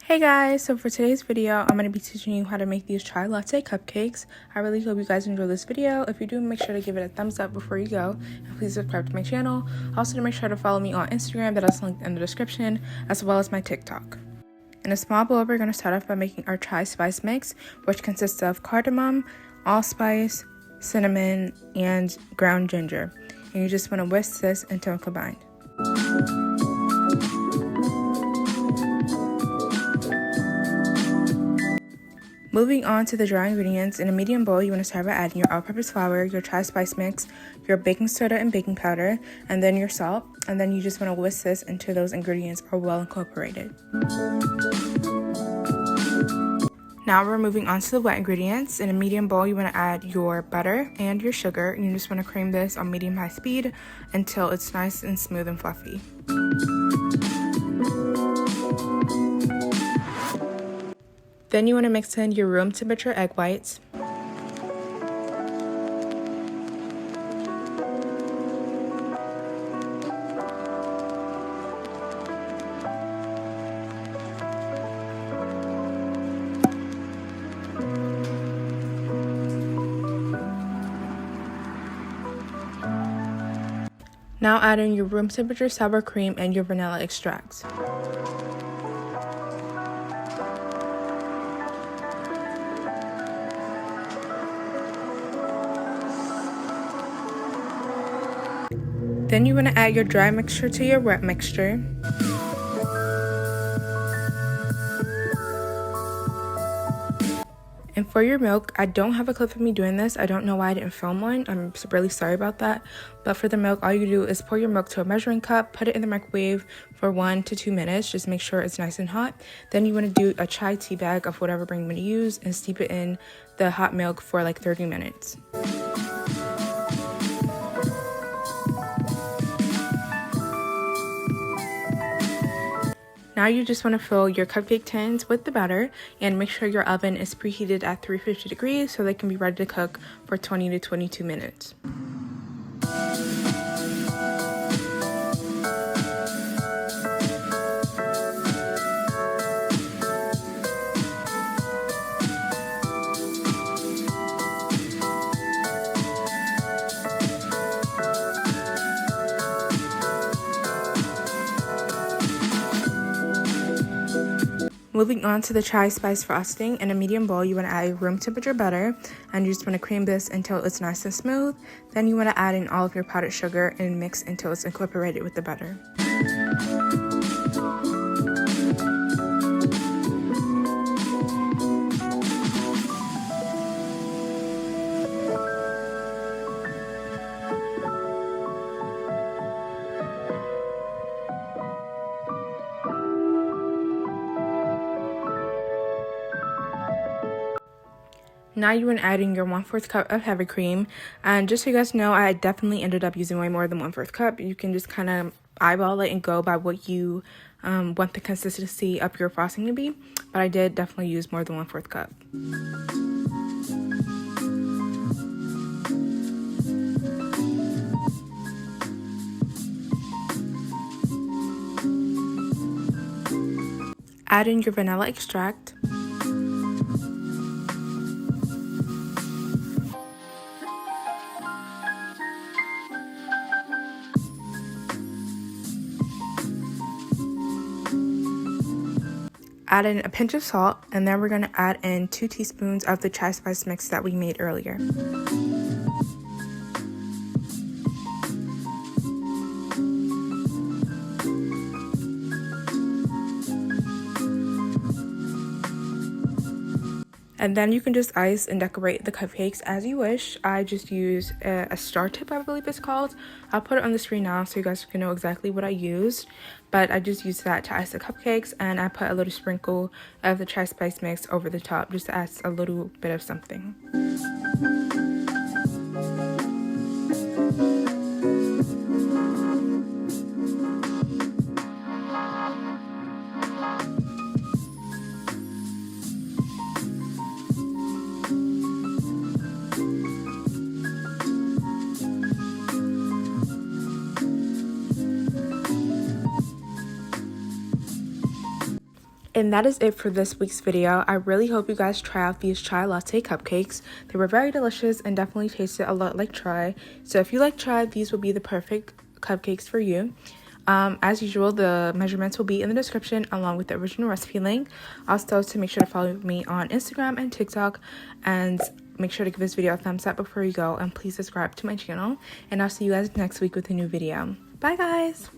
Hey guys, so for today's video, I'm going to be teaching you how to make these chai latte cupcakes. I really hope you guys enjoy this video. If you do, make sure to give it a thumbs up before you go. And please subscribe to my channel. Also, to make sure to follow me on Instagram, that is linked in the description, as well as my TikTok. In a small bowl, we're going to start off by making our chai spice mix, which consists of cardamom, allspice, cinnamon, and ground ginger. And you just want to whisk this until combined. Moving on to the dry ingredients, in a medium bowl, you want to start by adding your all-purpose flour, your chai spice mix, your baking soda and baking powder, and then your salt. And then you just want to whisk this until those ingredients are well incorporated. Now we're moving on to the wet ingredients. In a medium bowl, you want to add your butter and your sugar, and you just want to cream this on medium-high speed until it's nice and smooth and fluffy. Then you want to mix in your room temperature egg whites. Now add in your room temperature sour cream and your vanilla extracts. Then you want to add your dry mixture to your wet mixture. And for your milk, I don't have a clip of me doing this. I don't know why I didn't film one. I'm really sorry about that. But for the milk, all you do is pour your milk to a measuring cup, put it in the microwave for 1 to 2 minutes. Just make sure it's nice and hot. Then you want to do a chai tea bag of whatever brand you want to use and steep it in the hot milk for like 30 minutes. Now you just want to fill your cupcake tins with the batter and make sure your oven is preheated at 350 degrees so they can be ready to cook for 20 to 22 minutes. Moving on to the chai spice frosting, in a medium bowl, you want to add room temperature butter, and you just want to cream this until it's nice and smooth. Then you want to add in all of your powdered sugar and mix until it's incorporated with the butter. Now you want to add in your 1/4 cup of heavy cream, and just so you guys know, I definitely ended up using way more than 1/4 cup. You can just kind of eyeball it and go by what you want the consistency of your frosting to be, but I did definitely use more than 1/4 cup. Add in your vanilla extract. Add in a pinch of salt, and then we're going to add in 2 teaspoons of the chai spice mix that we made earlier. And then you can just ice and decorate the cupcakes as you wish. I just use a star tip, I believe it's called. I'll put it on the screen now so you guys can know exactly what I used. But I just used that to ice the cupcakes, and I put a little sprinkle of the chai spice mix over the top just to add a little bit of something. And that is it for this week's video. I really hope you guys try out these chai latte cupcakes. They were very delicious and definitely tasted a lot like chai. So if you like chai, these will be the perfect cupcakes for you. As usual, the measurements will be in the description along with the original recipe link. Also, to make sure to follow me on Instagram and TikTok, and make sure to give this video a thumbs up before you go, and please subscribe to my channel, and I'll see you guys next week with a new video. Bye guys!